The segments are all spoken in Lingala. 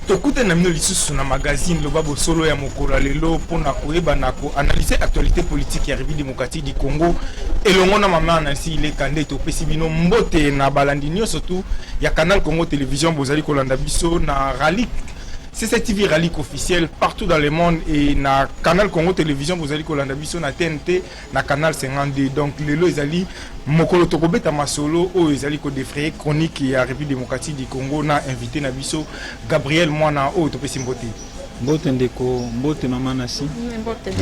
Tokute na mino lisusu na magazine loba bosolo ya mokolo lelo pona koyeba na ko analyser actualité politique ya République démocratique du Congo elongo na mama na si ile kande to pesi bino mbote na balandi surtout ya Canal Congo Télévision bozali kolanda biso na rallye CCTV rallye officiel partout dans le monde et na Canal Congo Télévision bozali kolanda biso na TNT na Canal 52 donc lelo ezali mokolo tokobeta masolo o ezali ko défrayer chronique ya République démocratique du Congo na invité na biso Gabriel Mwana o to pesi mbote ndeko mbote mama nasi mbote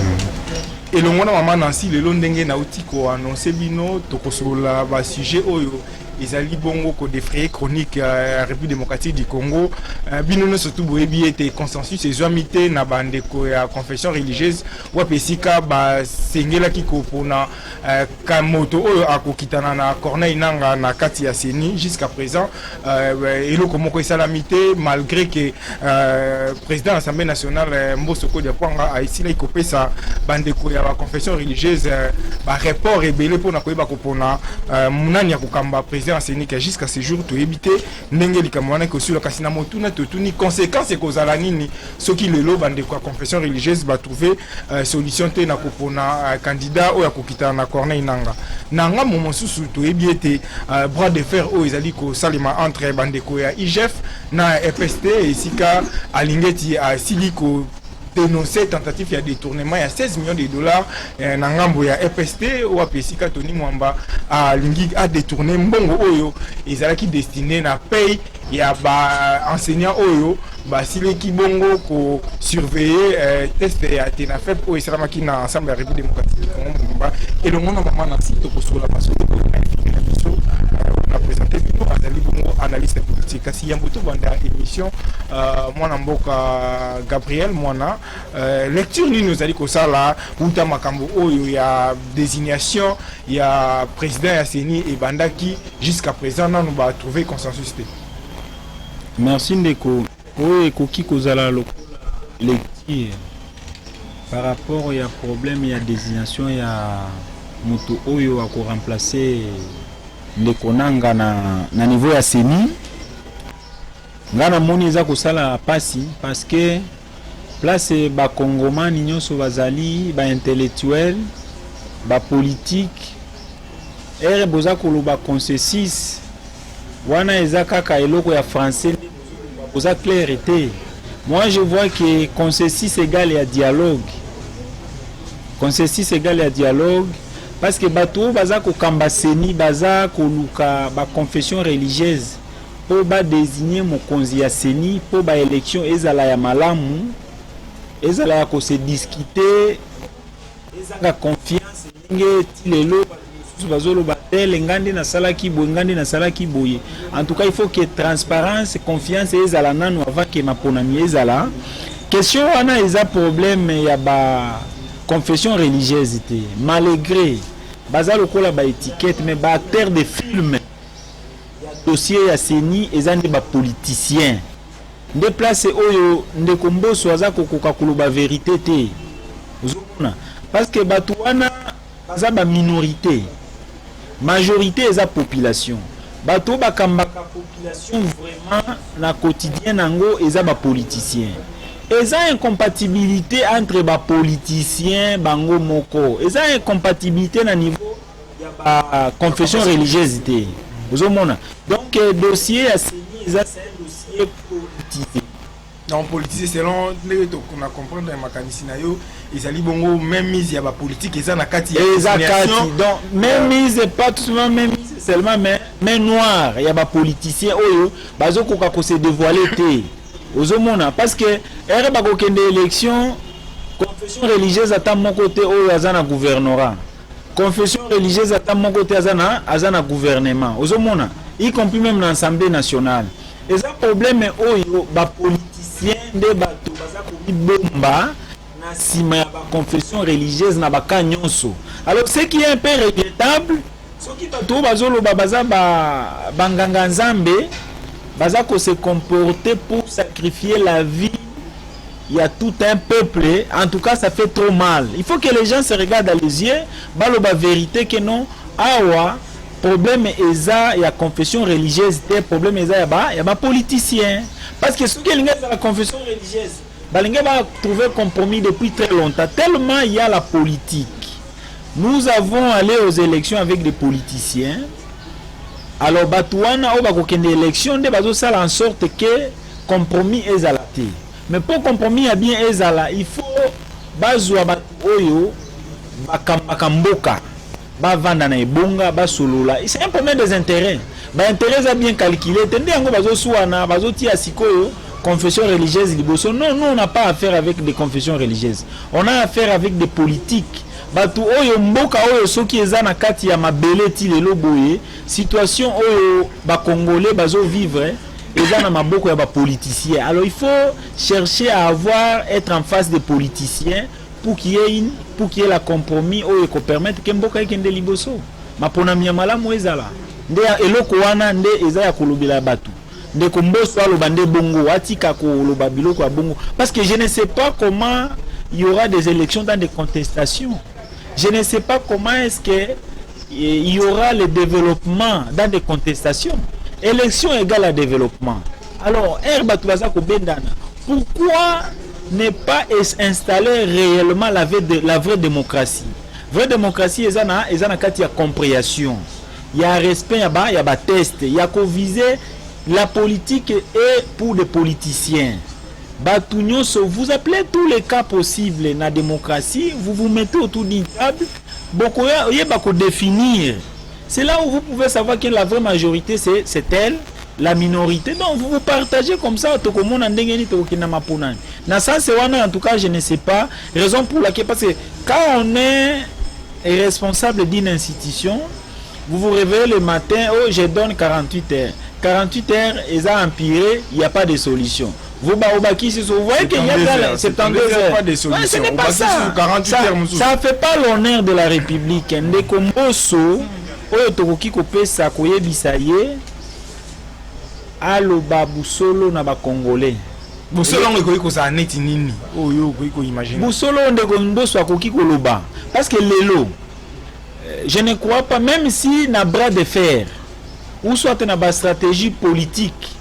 et le mwana mama nasi lelo ndenge na utiko annoncer bino tokosola ba sujet oyo ezali bongo ko défrayer chronique ya République démocratique du Congo bino no surtout boyebi ete consensus ezwamite na bandeko ya confession religieuse wapesika ba sengela kiko pona kamoto oyo akokitana na Corneille Nanga na kati ya Seni jusqu'à présent eloko moko esalamite malgré que président de l'Assemblée nationale Mbosso Kodiapwanga a ici là ikopesa bandeko ya ba confession religieuse ba report ebele pona koyeba kopona munani ya kokamba président Sénégal jusqu'à ce jour to éviter ndenge likamwana ko sur la kasina motuna totuni conséquences kozala nini soki lelo bande ko confession religieuse ba trouver solution te na kopona candidat o ya kokita na Corneille Nanga nanga momosusu to ebiete bras de fer o ezali ko salima entre bande ko ya IGF na FST et sika alingeti a siliko dénoncer tentative ya détournement ya 16 millions de dollars na ngambo ya FST ou apesika Tony Mwamba a lingi a détourné mbongo oyo ezalaki destiné na paye ya ba enseignant oyo ba sileki bongo ko surveiller test ya TENAFEP o esalamaki na ensemble ya République démocratique du Congo Mwamba et le monde mama na site ko sur la masolo ko na biso na présenter bino azali bongo analyste politique kasi yamboto banda émission mwana mboka Gabriel Mwana lecture ni nous allons ko sala uta makambo oyo ya désignation ya président ya Seni et bandaki jusqu'à présent non ba trouver consensus. Merci ndeko oyo ekoki kozala lecture par rapport ya problème ya désignation ya moto oyo ako remplacer ndeko Nanga na niveau ya Seni ngana moni eza kosala pasi parce que place ba congomani nyonso bazali ba intellectuel ba politique ere boza koloba consensus wana eza kaka eloko ya français boza clarté. Moi je vois que consensus égale à dialogue, consensus égale à dialogue parce que bato baza ko kamba Seni baza koluka ba confession religieuse po ba désigner mokonzi ya Seni po ba élection ezala ya malamu ezala ya ko se discuter ezanga confiance nge tilelo bazolo batel ngandi na salaki boye ngandi na salaki boye. En tout cas il faut que transparence confiance ezala nanu avant que maponami ezala question wana eza problème ya ba confession religieuse te malgré baza lokola ba étiquette mais ba acteur de film dossier ya Seni ezande ba politicien de place oyo ndeko Mbosso aza kokoka koloba vérité te uzona parce que batu wana baza ba minorité majorité eza population bato bakambaka population vraiment na quotidien nango eza ba politicien eza incompatibilité entre ba politicien bango moko eza incompatibilité na niveau ya ba confession religieuse te uzomona donc dossier ya Seni eza c'est un dossier politisé. Non politisé selon les to qu'on a comprendre ma kanisina yo ezali bongo même mise ya ba politique eza na kati ya désignation donc même mise pas tout seulement même mise seulement mais noir ya ba politicien oyo bazokoka ko se dévoiler te ozomona parce que ere ba ko kende élection confession religieuse ata mon côté oyo azana gouvernorat confession religieuse ata mon côté azana gouvernement ozomona y compris même dans l'Assemblée nationale et ça problème oyo ba politicien de bato baza ko bomba na sima ya ba confession religieuse na baka nyonso. Alors ce qui est un peu regrettable soki bato bazolo baza ba banganga nzambe baza ko se comporter pour sacrifier la vie il y a tout un peuple. En tout cas ça fait trop mal. Il faut que les gens se regardent dans les yeux baloba vérité que non awa problème eza ya confession religieuse te problème eza ya ba politicien parce que ce que la confession religieuse balinga va trouver compromis depuis très longtemps tellement il y a la politique. Nous avons allé aux élections avec des politiciens. Alors batouana o bakokende élection de bazo sala en sorte que compromis ezala te. Mais pour compromis a bien ezala, il faut bazwa batu oyo bakamboka ba vanda na ebonga ba solola. C'est un problème des intérêts. Ba intérêts a bien calculé. Tende yango bazo suana bazo tia sikoyo confession religieuse liboso. Non, nous on n'a pas affaire avec des confessions religieuses. On a affaire avec des politiques. Batu oyo mboka oyo soki eza na kati ya mabele ti lelo boye situation oyo ba congolais bazo vivre eza na maboko ya ba politiciens. Alors il faut chercher à être en face des politiciens pour qu'il y ait la compromis oyo ko permettre que mboka ekende liboso. Mapona miamala mo ezala. Nde eloko wana nde eza ya kolobela batu. Nde komboso aloba nde bongo atika ko loba biloko ya bongo parce que je ne sais pas comment il y aura des élections dans des contestations. Je ne sais pas comment est-ce que il y aura le développement dans des contestations. Élection égale à développement. Alors, pourquoi ne pas installer réellement la vraie démocratie? Vraie démocratie, il y a compréhension, il y a respect, il y a test, il y a qu'on viser la politique est pour les politiciens. Vous appelez tous les cas possibles dans la démocratie, vous vous mettez autour d'une table, beaucoup définir. C'est là où vous pouvez savoir que la vraie majorité c'est elle, la minorité. Donc vous partagez comme ça, tout le monde en tout cas, je ne sais pas. Raison pour laquelle, parce que quand on est responsable d'une institution, vous vous réveillez le matin, oh je donne 48 heures. 48 heures, ils ont empiré, il n'y a pas de solution. Vous voyez qu'il y a 72 heures. Ouais, ce n'est pas ça. Ça ne fait pas l'honneur de la République. Ndekomboso, oyo tokoki kopesa koyebisa ye aloba busolo na ba Congolais. Busolo ngokoki kozala neti nini? Oyo okoki ko imaginer. Busolo ndekomboso akoki koloba parce que lelo je ne crois pas même si na bras de fer ou soit na ba stratégie politique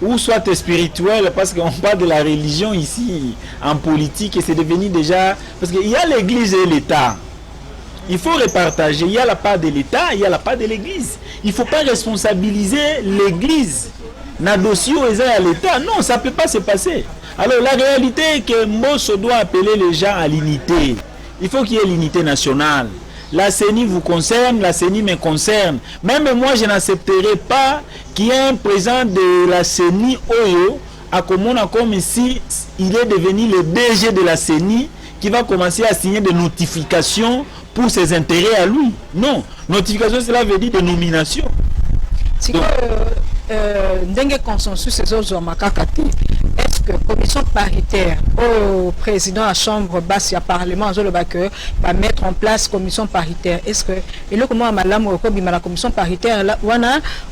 ou soit spirituel, parce qu'on parle de la religion ici, en politique, et c'est devenu déjà... Parce qu'il y a l'église et l'État. Il faut repartager. Il y a la part de l'État, il y a la part de l'église. Il ne faut pas responsabiliser l'église. Dans le dossier à l'État, non, ça ne peut pas se passer. Alors la réalité est que Mbosso doit appeler les gens à l'unité. Il faut qu'il y ait l'unité nationale. La CENI vous concerne, la CENI me concerne. Même moi, je n'accepterai pas qu'il y ait un président de la CENI Oyo à Komona comme si il est devenu le DG de la CENI qui va commencer à signer des notifications pour ses intérêts à lui. Non, notification, cela veut dire des nominations. Si Ndenge consensus ces autres est-ce que commission paritaire au président de la chambre basse et à parlement va mettre en place commission paritaire? Est-ce que et le comment la commission paritaire là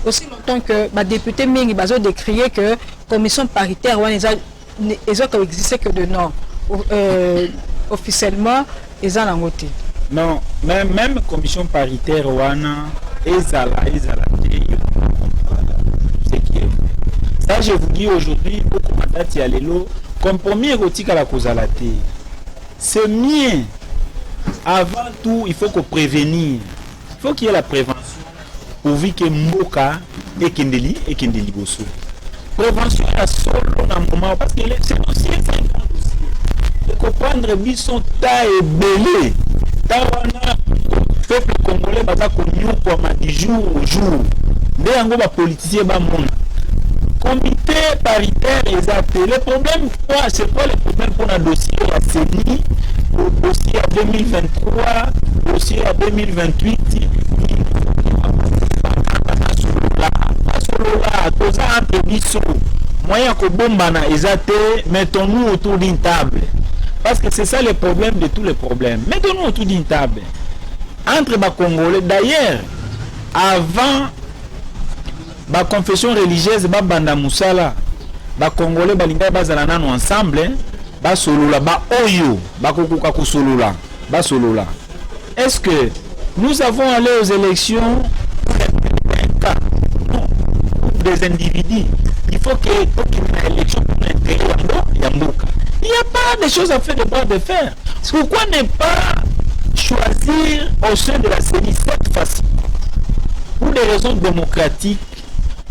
aussi longtemps que les députés mingi bazo décrier que commission paritaire ils ont existé que de nom officiellement ils ont l'angoté. Non, même commission paritaire wana ezala ça je vous dis aujourd'hui beaucoup madate ya lelo compromis érotique à la causalité. C'est mieux. Avant tout, il faut qu'on prévenir. Il faut qu'il y ait la prévention pourvu que mboka et kendeli bosso. Prévention à solo dans le moment parce que c'est dossier 50 dossiers. De comprendre bison ta et belé. Tawana peuple congolais baza konyo kwa madi jour au jour. Nde yango ba politicien ba mona. Comité paritaire exacté. Le problème, c'est quoi le problème pour un dossier à CENI, le dossier à 2023, le dossier à 2028, moyen que bombana exacté, mettons-nous autour d'une table. Parce que c'est ça le problème de tous les problèmes. Mettons-nous autour d'une table. Entre les Congolais, d'ailleurs, avant ba confession religieuse ba banda musala ba congolais balinga bazala nano ensemble ba solola ba oyo ba kokuka ko solola ba solola. Est-ce que nous avons allé aux élections pour un cas, non, pour des individus. Il faut qu'il y ait une élection pour l'intérêt de Yamboka. Il n'y a pas de choses à faire de bras de fer. Pourquoi ne pas choisir au sein de la CENI cette facile pour des raisons démocratiques?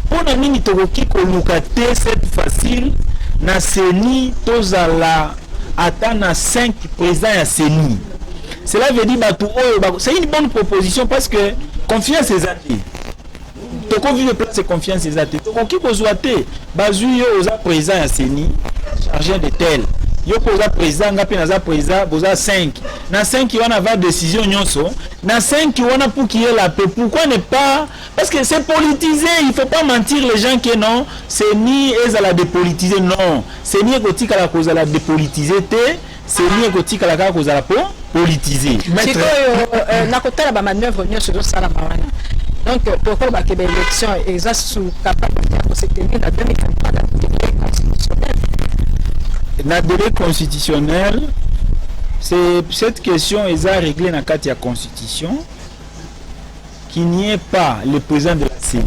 Pour la mini Toroki Kolukate cette facile, na CENI tozala atteint 5 présidents à CENI. Cela veut dire c'est une bonne proposition parce que confiance est athée. Toko vu de place confiance est athée. Toko qui kozoate bazui aux présidents à CENI chargé de tel. Yo posa président ngapi naza président boza 5. Na 5 qui va avoir décision nyonso. Na 5 qui va pour qui est la paix. Pourquoi ne pas? Parce que c'est politisé, il faut pas mentir les gens que non, c'est ni à la dépolitiser non. C'est ni égotique à la cause à la dépolitiser c'est ni égotique à la cause à la politiser. Maître na côté la manœuvre nyonso do sala mawana. Donc pourquoi ba que l'élection est sous capable de se tenir dans 2023 la constitutionnelle. Na délai constitutionnel, c'est cette question est à régler dans la constitution qu'il n'y ait pas le président de la CENI.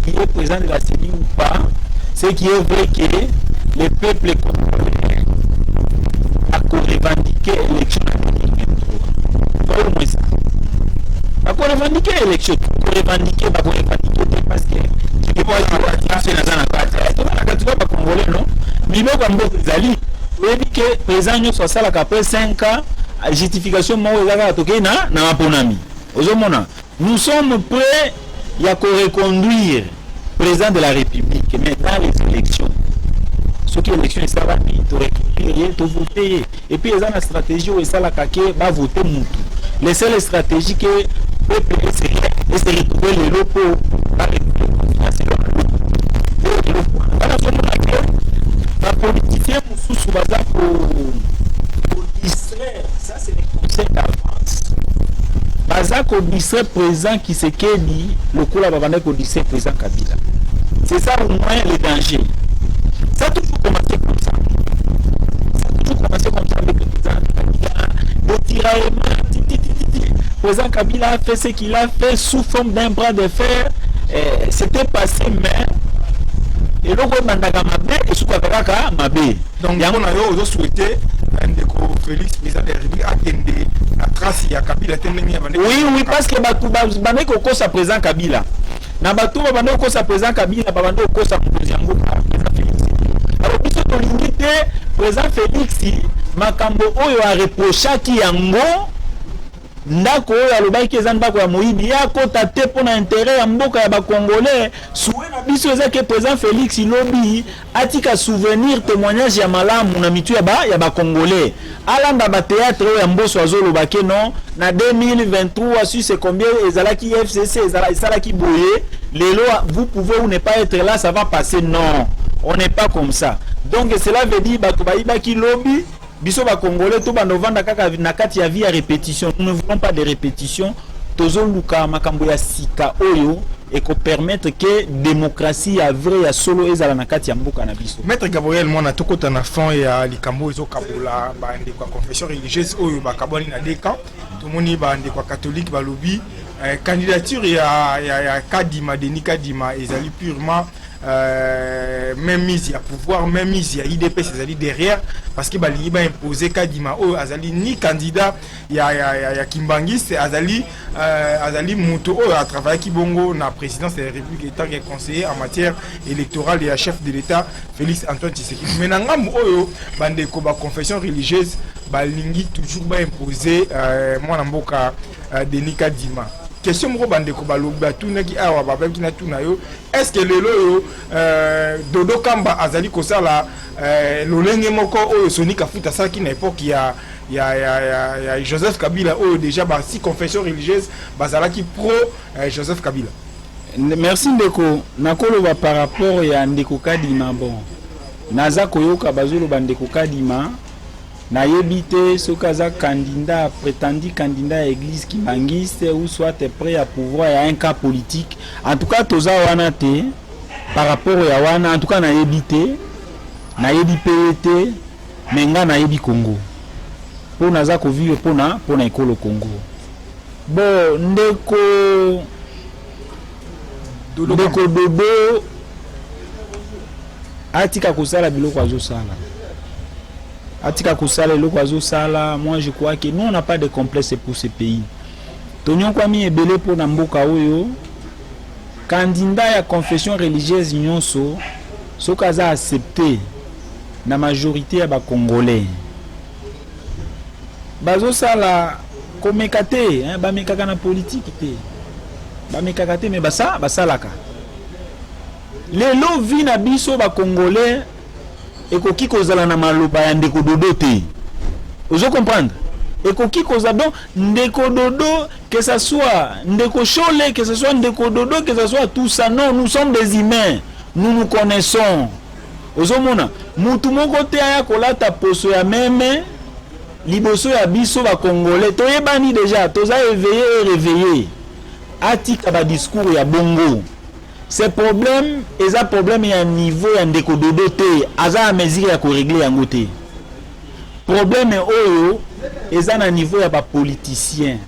Qu'il y ait président de la CENI ou pas, c'est qu'il est vrai que le peuple a revendiqué l'élection en 2023. Pas au moins ça. A revendiqué l'élection, revendiquer parce que il faut non Biboko Mboko Zali, que président soit ça après 5 ans, justification na maponami. Nous sommes prêts à reconduire le président de la République, mais dans les élections. Ce qui est l'élection, ça va voter. Et puis, il y a une stratégie où ça va voter Moutou. Les seules stratégies que le peuple est de retrouver les locaux. La politicien sous baza pour distraire, ça c'est les conseils d'avance. Baza pour distraire président qui se dit le coup là va pour distraire président Kabila. C'est ça au moins le danger. Ça a toujours commencé comme ça. Avec le président Kabila. Le tiraillement, président Kabila a fait ce qu'il a fait sous forme d'un bras de fer. C'était passé mais et donc on a mabé et sous kakaka mabé. Donc on a aussi souhaité ndeko Félix président de la République attendre la trace ya Kabila tendengi. Oui parce que bande ko kosa président Kabila. Na batu bande ko kosa président Kabila bande ko kosa président Félix. Alors biso to limité président Félix makambo oyo a reprocha ki yango ndako oyo alobaki eza ndako ya moyibi ya kota te mpona intérêt ya mboka ya bakongolais souwe na biso eza ke président Félix lobi atika souvenir témoignage ya malamu na mitu ya bakongolais alanda batéâtre oyo ya mboso azoloba ke non na 2023 sur c'est combien ezalaki FCC ezalaki boye lelo vous pouvez ou ne pas être là ça va passer non on n'est pas comme ça donc cela veut dire bato bayibaki lobi biso ba congolais to ba novanda kaka na kati ya vie ya répétition nous ne voulons pas de répétition tozo luka makambo ya sika oyo et ko permettre que démocratie ya vrai ya solo ezala na kati ya mboka na biso. Maître Gabriel mwana tokota na fond ya likambo ezo kabola ba ande kwa confession religieuse oyo ba kaboni na deka tomoni ba ande kwa catholique ba lobi candidature ya Kadima Denis Kadima ezali purement même mise à pouvoir, même mise à IDP, c'est-à-dire derrière, parce que Bali va imposer Kadima ou Azali ni candidat, il y a Kimbangis, c'est Azali Mouto à travailler Kibongo na présidence de la République étant conseiller en matière électorale et à chef de l'État Félix Antoine Tshisekedi. Mais nangam oyo bande ko ba confession religieuse balingi toujours ba imposer moi na mboka Denis Kadima. Question moko bande ko baloba tunaki awa babaki na tunayo est-ce que lelo Dodo Kamba azali kosala lolenge moko oyo Sonika Futa saki na époque ya Joseph Kabila oyo déjà ba si confession religieuse bazalaki pro Joseph Kabila. Merci ndeko nakoloba par rapport ya ndeko Kadima bon naza koyoka bazolo bandeko Kadima na yebite sokaza candidat prétendu candidat à église Kimbangiste ou soit prêt à pouvoir à un cas politique en tout cas toza wana te par rapport à wana en tout cas na yebite na yebi PET menga na yebi Congo pour naza ko vivre pona ekolo Congo bon ndeko dodo atika kosala biloko azosala moi je crois que nous on n'a pas de complexe pour ce pays. Tonyon kwami ebele po na mboka oyo candidat ya confession religieuse nyonso soka za accepté na majorité ya ba congolais bazosala komeka te bamekaka na politique te bamekaka te me basalaka lelo vi na biso ba congolais ekoki kozala na maloba ya ndeko dodo te ozo comprendre ekoki kozala donc ndeko dodo que ça soit ndeko chole que ça soit ndeko dodo que ça soit tout ça non nous sommes des humains nous connaissons ozo mona mutu moko te aya kolata poso ya meme liboso ya biso ba congolais toyebani déjà toza réveillé atika ba discours ya bongo. Ce problème est un problème à niveau ya ndeko dodo te aza a mesure ya ko régler yango te. Problème oyo eza na niveau ya ba politicien.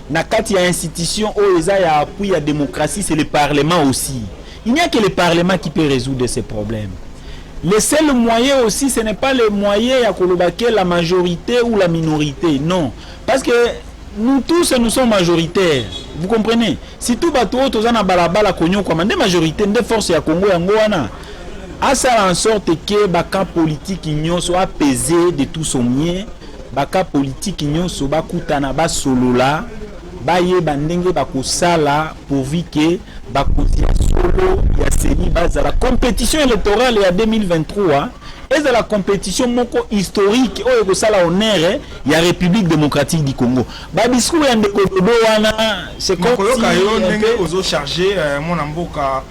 Na kati ya institution oyo eza ya appui ya démocratie, c'est le parlement aussi. Il n'y a que le parlement qui peut résoudre ces problèmes. Le seul moyen aussi, ce n'est pas le moyen à kolobaker la majorité ou la minorité, non. Parce que nous tous, nous sommes majoritaires. Vous comprenez? Si tout bateau, tous en balabala konyo kwa mande majorité de force ya Congo yango wana. A ça en sorte que baka politique ignon soit apaisé de tout son mien, baka politique ignon soit bakutana ba solola, baye bandenge bakosala pourvu que bakotia solo ya seni baza la compétition électorale ya 2023. Et c'est la compétition moko historique oyo kosala honneur ya République démocratique du Congo. Ba discours ya ndeko dodo wana c'est comme si ndenge ozo charger mon amboka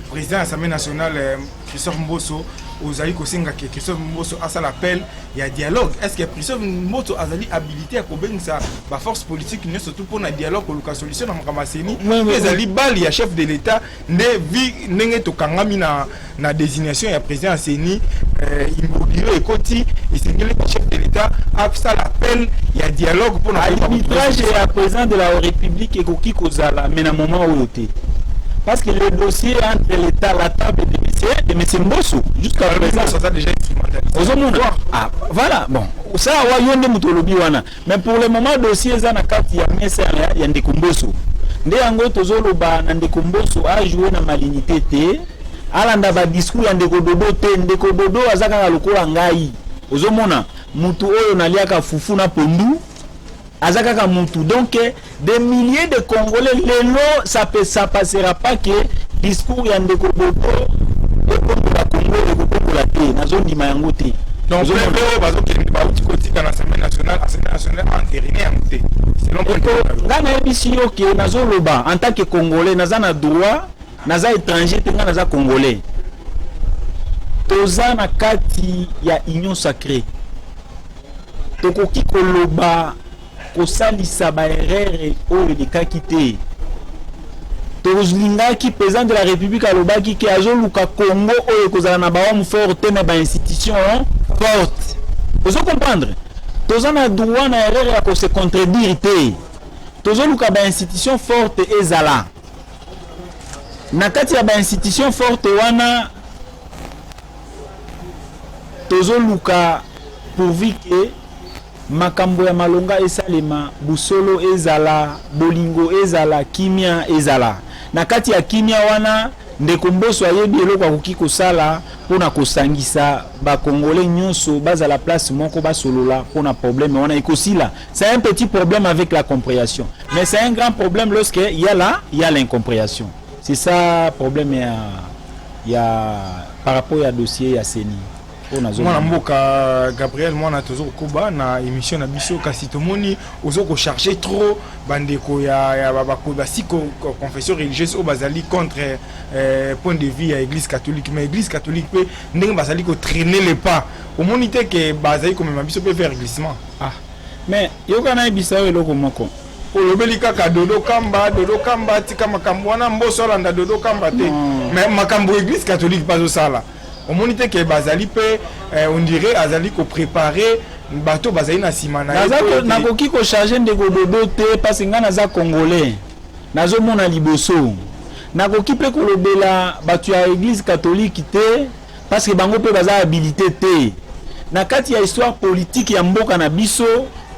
président de l'Assemblée nationale Christophe Mboso ozali kosenga ke Christophe Mboso a ça l'appel il y a dialogue. Est-ce que Christophe Mboso azali habilité à kobengisa ba force politique ne surtout pour na dialogue ko luka solution na makamасeni ezali bali ya chef de l'état nde vi ndenge to kangami na désignation ya président Seni immobilier ekoti isengeli chef de l'état a ça l'appel il y a dialogue pour na arbitrage ya président de la République ekoki kozala mais na moment oyo te. Parce que le dossier entre l'État, la table de M. Mbosso, jusqu'à présent, ça a déjà expérimenté. Ah, voilà, bon. Ça, mais pour le moment, le dossier est en carte, il y a Ndeko Mbosso. Ndeko Tozoloba, Ndeko Mbosso a joué dans malignité. Alanda ba discours ya Ndeko Dodo te, Ndeko Dodo azaka lokola ngai. Ozomona, mutu oyo naliaka fufu na pondu. Azaka Moutou. Donc des milliers de Congolais lelo ça passera pas que discours yandeko bobo et pour la Congo et pour la paix na zone dimayango te. Donc le bazo ke ba uti kotika na Assemblée nationale entériné yangote. Selon ngana ebisi yo ke nazo loba en tant que Congolais naza na droit naza étranger te naza Congolais. Toza na kati ya union sacrée. Tokoki koloba kosalisa ba erreur oyo likaki te tozlingaki président de la République alobaki ke azoluka Congo oyo kozala na bahomme forte na ba institution forte. Vous comprendre? Toza na droit na erreur ya ko se contredire te. Tozoluka ba institution forte ezala. Na kati ya ba institution forte wana tozoluka pourvu que makambo ya malonga esalema busolo ezala bolingo ezala kimia ezala na kati ya kimia wana ndeko Mbosso ayebi eloko akoki kosala pona kosangisa ba congolais nyonso baza la place moko basolola pona problème wana ekosila. C'est un petit problème avec la compréhension, mais c'est un grand problème lorsque il y a l'incompréhension. C'est ça problème ya par rapport à dossier ya Seni. Mwana mboka Gabriel mwana tozo koba na émission na biso kasi tomoni ozo ko charger trop bandeko ya ba siko confession religieuse au bazali contre point de vue à église catholique, mais église catholique pe ndenge bazali ko traîner les pas au monité que bazali comme biso pe faire glissement. Ah mais yoka na biso eloko moko olobeli kaka dodo kamba tika makambo wana Mbosso landa dodo kamba te mais makambo église catholique pas au sala. Au monité que bazali pe on dirait azali ko préparer bato bazali na sima na nakoki ko charger ndeko dodo te parce que nga naza congolais nazomona liboso nakoki pe kolobela bato ya église catholique te parce que bango pe baza habilité te na kati ya histoire politique ya mboka na biso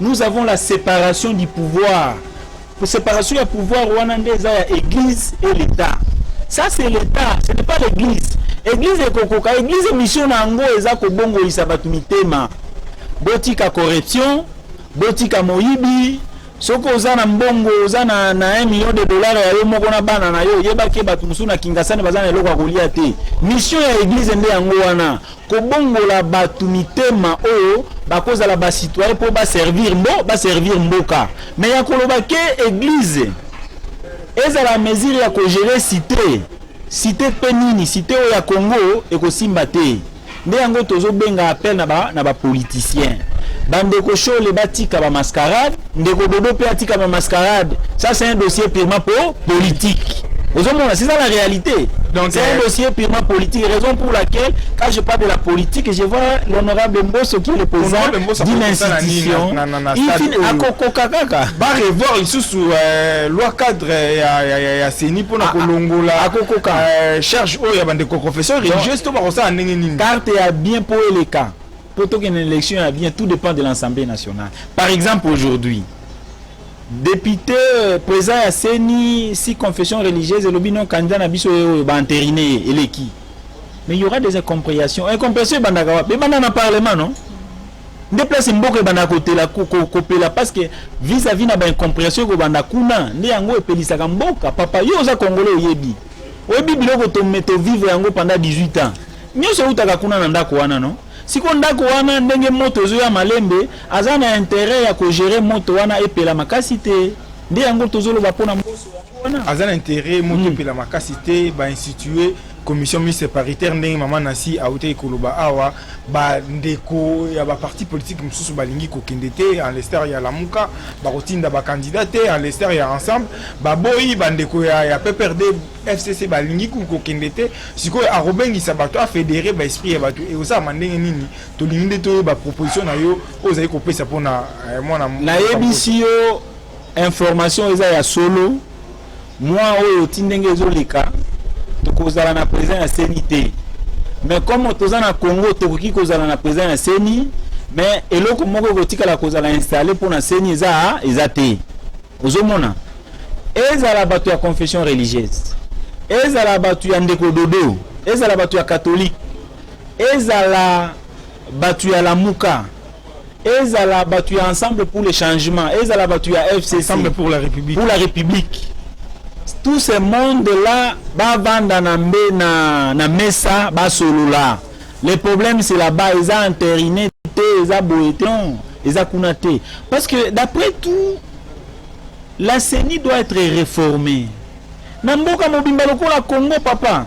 nous avons la séparation du pouvoir. Pour séparation du pouvoir wana nde eza ya église et l'état. Ça c'est l'état, ce n'est pas l'église. Église ekokoka, église mission na ngo eza kobongolisa bato mitema. Botika corruption, botika moyibi, soko oza na mbongo oza na $1 million ya yo moko na bana na yo yebaki bato musu na kingasani baza na eloko kolia te. Mission ya église nde yango wana kobongola bato mitema oyo bakozala ba citoyen po ba servir mboka. Mais ya koloba ke église ezala mesure ya ko gérer cité penini cité oyo ya Congo ekosimba te. Nde yango tozo benga appel na ba politiciens. Bandeko Chole batika ba mascarade, ndeko Dodo pe atika ba mascarade. Ça c'est un dossier purement politique. C'est ça la réalité. Donc c'est un dossier purement politique, raison pour laquelle quand je parle de la politique, je vois l'honorable Mbosso qui est le président d'une institution. Ba revoir sous loi cadre ya CENI pour na kolongola charge o ya bandeko confesseur religieuse to ba ko sa ndenge nini. Carte ya bien pour les cas. Pour qu'une élection a bien, tout dépend de l'Assemblée nationale. Par exemple, aujourd'hui, député président à CENI, si confession religieuse et le binon candidat n'abisso va entériner et qui. Mais il y aura des incompréhensions. Incompréhension, mais dans le Parlement, non? Déplacer mboka bana côté la kopela parce que vis-à-vis na ba incompréhension ko banda kuna ndi yango epelisa ka mboka papa yo za congolais oyebi. Oyebi biloko to meto vivre yango pendant 18 ans. Nyoso utaka kuna na ndako wana non? Si on ndako wana ndenge moto zo ya malembe azana intérêt ya ko gérer moto wana epela makasite ndi yango tozolo ba pona mboso wana azana intérêt moto epela makasite ba instituer commission mixte paritaire ndenge mama nasi auté koloba awa ba ndeko ya ba parti politique mususu balingi ko kendete en l'ester ya lamuka ba rotinda ba candidat en l'ester ya ensemble ba boyi ba ndeko ya PPRD FCC balingi ko kendete siko a robengi sabato a fédérer ba esprit ya bato et osa mandenge nini to linginde to ba proposition na yo ozali ko pesa pona mwana na yebisi yo information eza ya solo moi oyo tindenge ezoleka tokozala na président ya CENI te. Mais comme toza na Congo tokoki kozala na président ya CENI mais eloko moko kotikala kozala installé pour na CENI eza te. Ozomona ezala bato ya confession religieuse, ezala bato ya ndeko dodo, ezala bato ya catholique, ezala bato ya lamuka, ezala bato ya ensemble pour le changement, ezala bato ya FCC, ensemble pour la République. Tout ce monde-là va vendre na mesa ba solola. Le problème c'est là-bas, ils ont entériné, ils ont boéton, ils ont kunaté. Parce que d'après tout, la CENI doit être réformée. Namboka mobimba lokola Congo papa.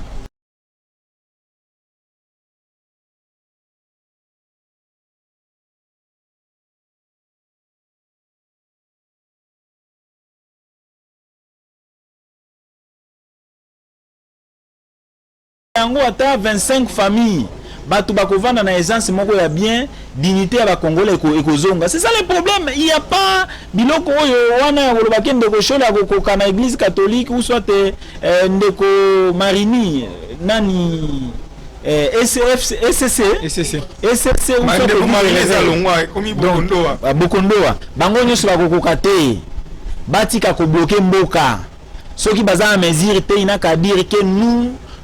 Yango ata 25 familles batu bakovanda na essence moko ya bien dignité ya ba congolais ekozonga. C'est ça le problème. Il y a pas biloko oyo wana koloba ke ndeko Chole akokoka na église catholique ou soit ndeko Marini nani SCC Bokondoa bango nyonso bakokoka te batika ko bloquer mboka soki baza mesure te inaka dire que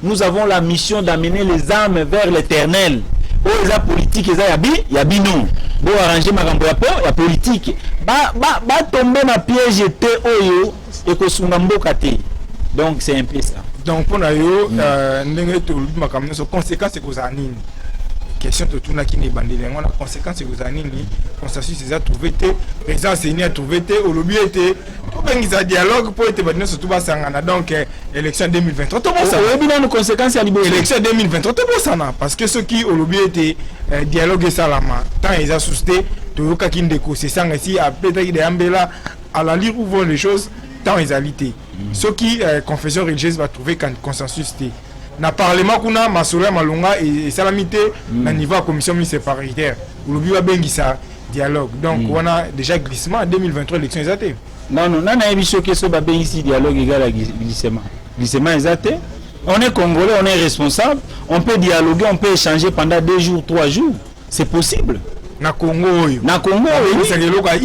nous avons la mission d'amener les âmes vers l'éternel. Oh, les politiques, les bino. Bon, arranger ma rambo ya politique. Ba tomber na piège te oyo et ko sungamboka te. Donc c'est un peu ça. Donc pour yo ndenge to makamno so conséquence ko zanini. Question de tout na qui n'est bandé on la conséquence que vous avez ni consensus c'est trouvé te président CENI a trouvé te au lobby était tout ben ils a dialogue pour être bandé surtout bas sangana donc élection 2023 tout bon ça oui bien nos conséquences à libo élection 2023 tout bon ça parce que ceux qui au lobby était dialogue et salama tant ils a sousté to yoka kindeko c'est ça ici à peut-être de ambela à la lire où vont les choses tant ils a lité ceux qui confession religieuse va trouver quand consensus te na parlement kuna masolo malunga et salamité na niveau commission mixte paritaire olobi ba bengisa dialogue. Donc on a déjà glissement en 2023 élection exacte. Non, non, non, émission que ce babé ici dialogue égal à glissement. Glissement exact. On est congolais, on est responsable, on peut dialoguer, on peut échanger pendant 2 jours, 3 jours. C'est possible. Na Congo, Na Congo, oui. C'est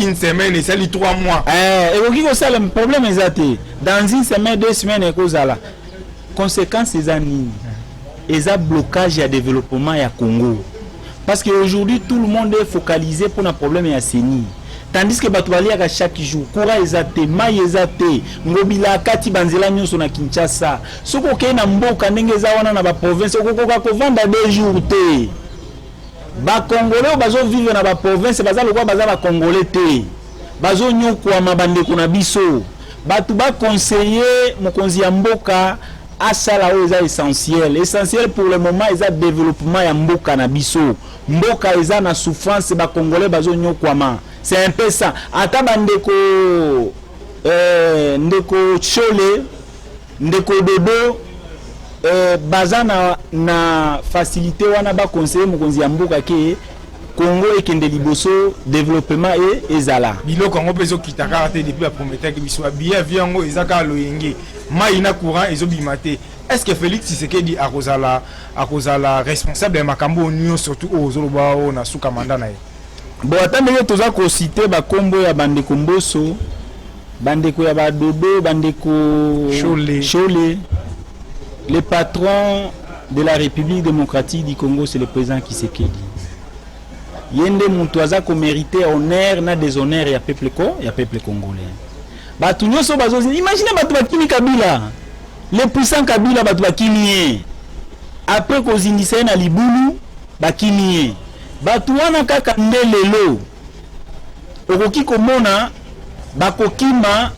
une semaine et c'est 3 mois. Et ça le problème exact. Dans une semaine, 2 semaines, et cause là. Conséquence c'est années. Et ça blocage et développement à Congo. Parce qu'aujourd'hui tout le monde est focalisé pour un problème à Seni. Tandis que Batouali à chaque jour, Koura ezate, Maï ezate, Ngobila Kati Banzela Nyoso na Kinshasa. Soko ke na mboka ndenge za wana na ba province, okokoka ko vanda 2 jours te. Ba Congolais bazo vivre na ba province, baza lokwa baza ba Congolais te. Bazo nyokwa mabandeko na biso. Batu ba conseiller mokonzi ya mboka asala o eza essentiel. Essentiel pour le moment eza développement ya mboka na biso. Mboka eza na souffrance ba Congolais bazo nyokwa ma. C'est un peu ça. Ata bandeko ndeko Chole, ndeko Dodo baza na facilité wana ba conseiller mokonzi ya mboka ke Congo ekende liboso développement et ezala. Biloko ngo peso kitaka te depuis la prometteur que biso bien viango ezaka loyenge. Maïna courant ezobimate. Est-ce que Félix Tshisekedi akozala responsable de makambo union surtout aux Zoloba na suka manda na ye? Bon, attendez, tous à citer ba combo ya bandeko Mboso, bandeko ya Badodo, bandeko Chole. Le patron de la République démocratique du Congo, c'est le président Tshisekedi. Yende Moutouaza ko mérité honneur na déshonneur ya peuple congolais. Batu nyoso bazo imaginez batu bakini Kabila. Les puissants Kabila batu bakini. Après ko zinisa na libulu bakini. Batu wana kaka ndelelo okoki komona bakokima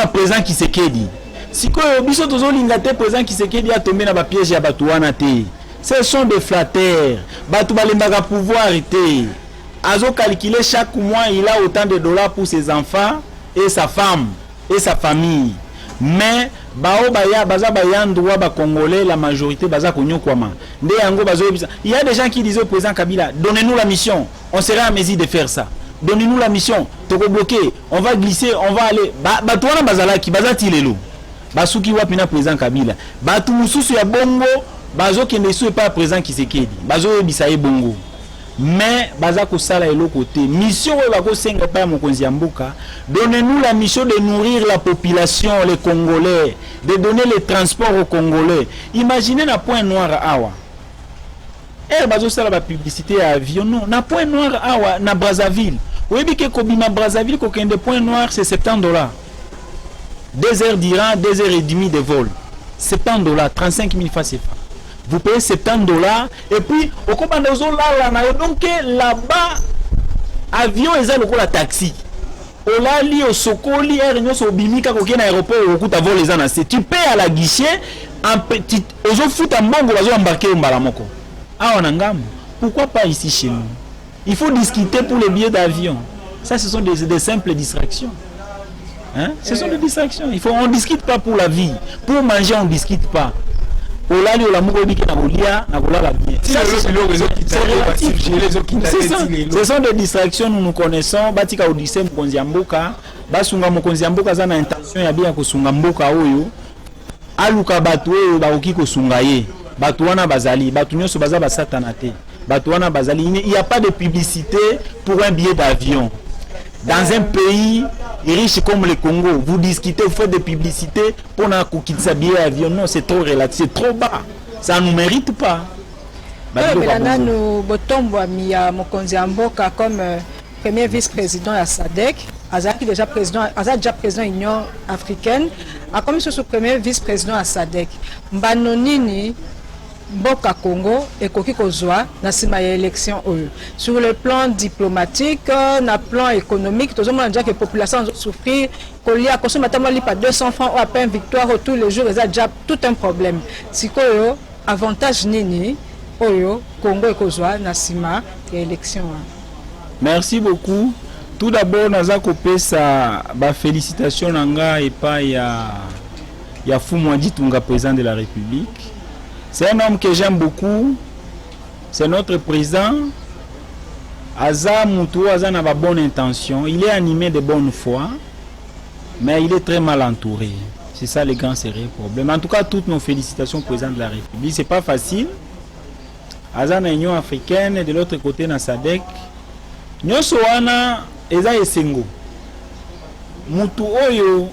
président Tshisekedi sikoyo biso tozolinga te président Tshisekedi atombe na ba piège ya batu wana te. Ce sont des flatteurs. Batu balembaka pouvoir te. Azo calculer chaque mois il a autant de dollars pour ses enfants et sa femme et sa famille. Mais bao baya baza bayandwa ba Congolais la majorité baza konyokwama nde yango bazo bisa. Il y a des gens qui disaient au président Kabila donnez-nous la mission, on sera à mesure de faire ça. Donnez-nous la mission, toko bloquer, on va glisser, on va aller batu wana bazalaki bazati lelo basuki wapi na président Kabila batu mususu ya bongo bazo kende sou pas président Tshisekedi bazo bisa e bongo. Mais baza ko sala eloko te mission oyo bako senga pa mokonzi ya mboka. Donnez-nous la mission de nourrir la population, les Congolais, de donner les transports aux Congolais. Imaginez na point noir awa bazo sala ba publicité à avion non na point noir awa na Brazzaville. Oyebi ke kobima Brazzaville ko kende point noir c'est $70. 2 heures d'Iran, 2 heures et demie de vol. $70, 35 000 francs CFA. Vous payez $70 et puis au commandozo là donc là-bas avion ezali lokola taxi. Olali au sokoli air nyoso bimika ko kena aéroport okuta vol les ana tu payes à la guichet en petit ozo futa mbongo bazo embarquer au mbalamoko. Ah on ngam. Pourquoi pas ici chez nous? Il faut discuter pour les billets d'avion. Ça ce sont des simples distractions. Hein? Ce sont des distractions. On discute pas pour la vie. Pour manger on discute pas. Ce sont des distractions, nous connaissons. Batika Odisse Mokonzi Mboka, Basunga Mokonzi Mboka za na intention ya bien kosunga mboka oyo. Aluka batu oyo baoki kosunga ye. Batu wana bazali, batu nyoso baza ba satanate. Batu wana bazali, il n'y a pas de publicité pour un billet d'avion. Dans un pays riche comme le Congo, vous discutez, vous faites des publicités pour un billet d'avion. Non, c'est trop relatif, c'est trop bas. Ça ne nous mérite pas. Nous Mokonzi Mboka comme premier vice-président à SADC, Azaki déjà président de l'Union africaine, a comme ce premier vice-président à SADC. Mbanonini Mboka Congo et Koki Kozwa na sima ya élection sur le plan diplomatique na plan économique tout le monde dit que la population souffrir colia à consommer li pas 200 francs ou à peine victoire tous les jours ça déjà tout un problème si koyo avantage nini oyo Congo et Kozwa na sima ya élection. Merci beaucoup. Tout d'abord naza kopesa ba félicitations nanga et pas ya Fumwadi Tunga président de la République. C'est un homme que j'aime beaucoup. C'est notre président. aza mutu aza na ba bonne intention, il est animé de bonne foi, mais il est très mal entouré. C'est ça le grand sérieux problème. En tout cas, toutes nos félicitations au président de la République. C'est pas facile. Aza na Union africaine, de l'autre côté na SADC. Nyoso wana eza esengo. Mutu oyo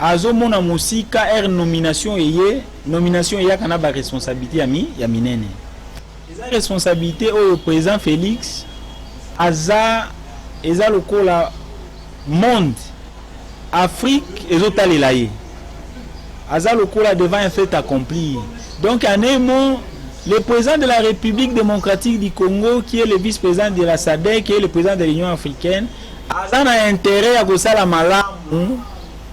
azomona musika nomination eye kana ba responsabilité ya minene. Eza responsabilité oyo président Félix eza lokola monde Afrique ezotalela ye. Aza lokola devant un fait accompli. Donc en un mot, le président de la République démocratique du Congo, qui est le vice-président de la SADC, qui est le président de l'Union africaine, a intérêt à kosala malamu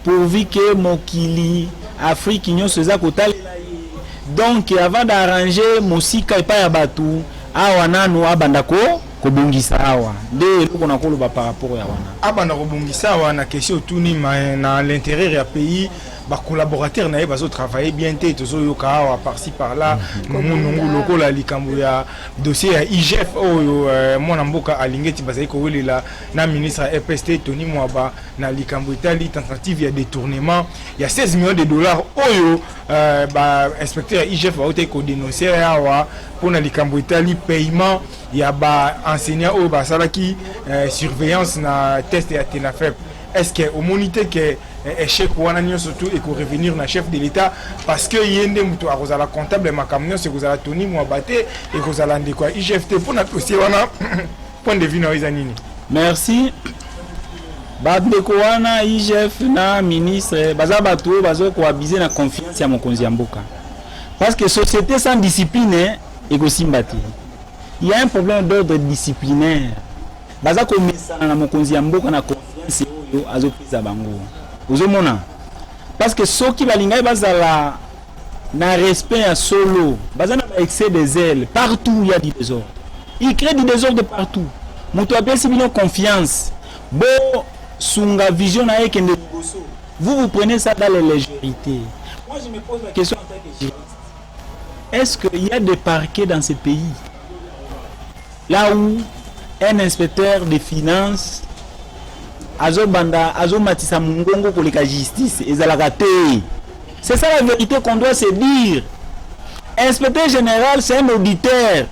pourvu que mokili Afrique union seza kotalela ye. Donc avant d'arranger mosika epa ya batu awa nanu abandako kobongisa awa nde eloko na koloba par rapport ya wana abanda kobongisa awa na question tuni na l'intérieur ya pays ba collaborateurs na ye bazo travailler bien te tozo yoka awa par-ci par-là monongu lokola likambo ya dossier ya IGF oyo mwana mboka alingeti bazali ko welela na ministre ya EPST Tony Mwaba na likambo itali tentative ya détournement ya 16 millions de dollars oyo ba inspecteur ya IGF ba ko dénoncer awa pona likambo itali paiement ya ba enseignant oyo basalaki surveillance na test ya TENAFEP. Est-ce que au monité que échec wana nyo surtout et ko revenir na chef de l'état parce que yende mutu akozala comptable makamnyo c'est kozala Tony Mwabate et kozala ndeko IGFT pour na dossier wana point de vue na izanini. Merci. Bandeko wana IGF na ministre baza batu bazo ko abuser na confiance ya mokonzi ya mboka. Parce que société sans discipline égosimbati. Il y a un problème d'ordre disciplinaire. Baza ko mesana na mokonzi ya mboka na confiance oyo azopisa bango. Ozomona. Parce que ceux qui balinga bazala na respect à solo, bazana ba excès de zèle, partout il y a du désordre. Il crée du désordre partout. Mutu apesi bino confiance. Bo sunga vision na ekende liboso. Vous prenez ça dans la légèreté. Moi je me pose la question en tant que juriste. Est-ce qu'il y a des parquets dans ce pays? Là où un inspecteur des finances azo matisa mungongo koleka justice ezalaka te. C'est ça la vérité qu'on doit se dire. Inspecteur général c'est un auditeur.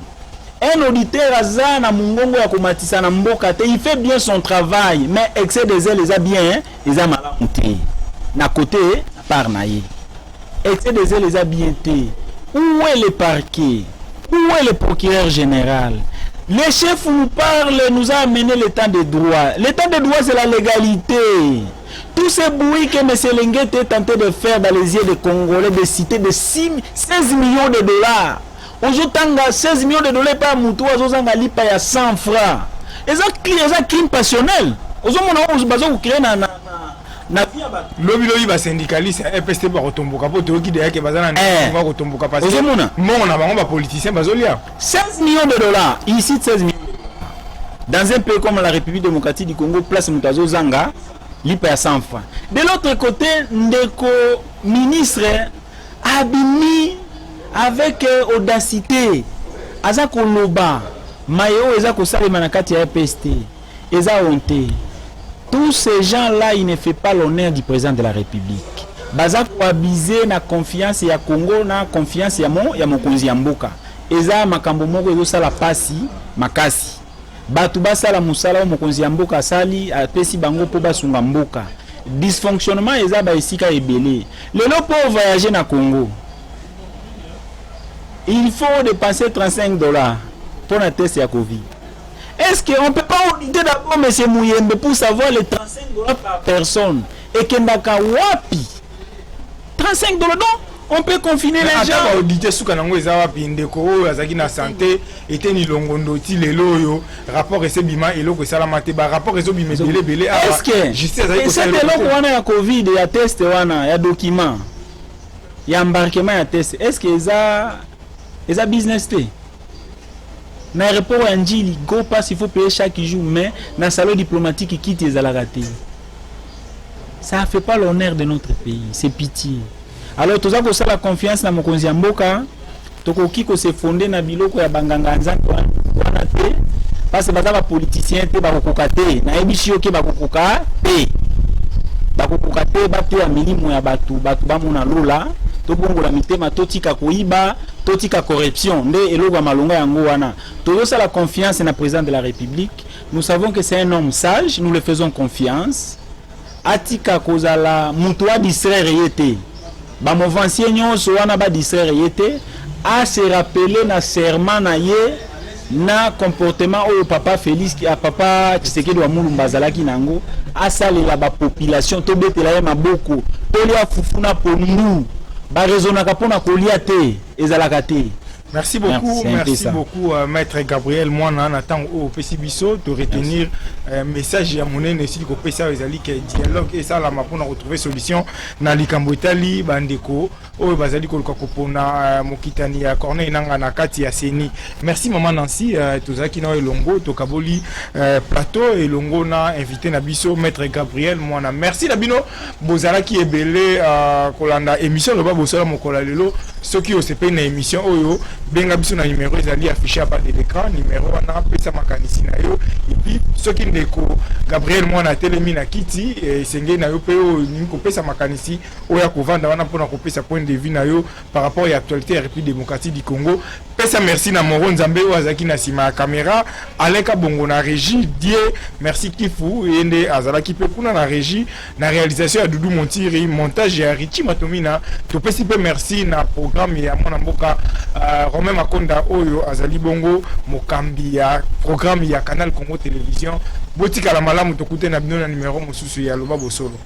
Un auditeur aza na mungongo ya komatisa na mboka te, il fait bien son travail, mais excès de zèle eza bien, eza malamu te. Na côté na part na ye. Excès de zèle eza bien te. Où est le parquet? Où est le procureur général? Le chef nous parle, nous a amené l'état de droit. L'état de droit, c'est la légalité. Tout ce bruit que M. Lenguet est tenté de faire dans les yeux des Congolais, de citer de 16 millions de dollars. Aujourd'hui, 16 millions de dollars par Moutou, aujourd'hui, il y a 100 francs. Et ça, c'est un crime passionnel. Aujourd'hui, on a créé lobi ba syndicaliste EPST ba kotomboka po to ki de yake bazana na kotomboka parce que mon na bango ba politicien bazolia 16 millions de dollars ici 16 millions dans un pays comme la République démocratique du Congo place Mutazo Zanga lipa ya 100 francs. De l'autre côté ndeko ministre abimi avec audacité aza koloba mayo eza ko salema na kati ya EPST eza honte. Tous ces gens-là, ils ne font pas l'honneur du président de la République. Baza ko abiser na confiance ya Congo na confiance ya mokonzi ya mboka. Eza makambo moko ezo sala pasi makasi. Batu basala musala mokonzi ya mboka sali apesi bango po basunga mboka. Dysfonctionnement eza ba esika ebele. Lelo pour voyager na Congo. Il faut dépenser $35 pour la test ya Covid. Est-ce qu'on ne peut pas auditer d'abord M. Mouyembe pour savoir les $35 par personne? Et Kendaka wapi? $35 non? On peut confiner les gens. On peut auditer ce qu'on a wapi ndeko azaki na santé était ni longondo ti lelo yo rapport ese bima eloko salamate ba rapport ezo bima belé. Est-ce que c'est eloko wana ya Covid ya test wana ya document ya embarquement ya test est-ce que eza business te? Na aéroport ya Njili go pass il faut payer chaque jour mais na salon diplomatique qui quitte les alagate. Ça fait pas l'honneur de notre pays, c'est pitié. Alors toza ko sala confiance na mokonzi ya mboka, tokoki ko se fonder na biloko ya banganga nzambe wana te parce que baza ba politicien te ba kokoka te na ebishi yoke ba kokoka te bate ya milimo ya batu ba mona lola to bongola mitema totika koiba totika corruption nde eloko malonga yango wana to ça la confiance na président de la République. Nous savons que c'est un homme sage, nous le faisons confiance. Atika kozala mutu a distraire yete ba movancier nyonso wana ba distraire yete a se rappeler na serment na ye na comportement oyo papa Félix a papa Tshisekedi wa Mulumba zalaki nango asalela ba population to betela ye maboko to lia fufuna pondu ba raisonnaka pona kolia te ezalaka te. Merci beaucoup, merci beaucoup, Maître Gabriel. Moi, on attend au PCBISO de retenir message à mon ennemi au PCA dialogue et ça, là, on a retrouvé solution. Dans les Cambotali, Bandeko, au Bazali Kolkopona, Mokitani, Corneille, Nanganakati, Aseni. Merci, Maman Nancy, Tozaki, Noé Longo, Tokaboli, Plateau et Longo, na invité Nabiso, Maître Gabriel. Moi, merci, Nabino, Bozalaki et Belé, Kolanda, émission, le Babosola, Mokolalelo, ceux qui ont CP une émission, Oyo. Benga biso na numéro ezali affiché à bas de l'écran numéro wana pesa makanisi na yo et puis ceux qui ndeko Gabriel mwana telemi na kiti senge na yo pe o niko pesa makanisi oya kovanda wana pona ko pesa point de vue na yo par rapport à l'actualité de la République démocratique du Congo. Pesa merci na Moro Nzambe o azaki na sima caméra Aleka Bongo na régie die merci Kifu yende azalaki pe kuna na régie na réalisation ya Doudou Montiri montage ya Richie Matomina to pesi pe merci na programme ya mona mboka Romain Makonda Oyo Azali Bongo Mokambi ya programme ya Canal Congo Télévision Botika la malamu tokute na bino na numéro mosusu ya Loba Bosolo.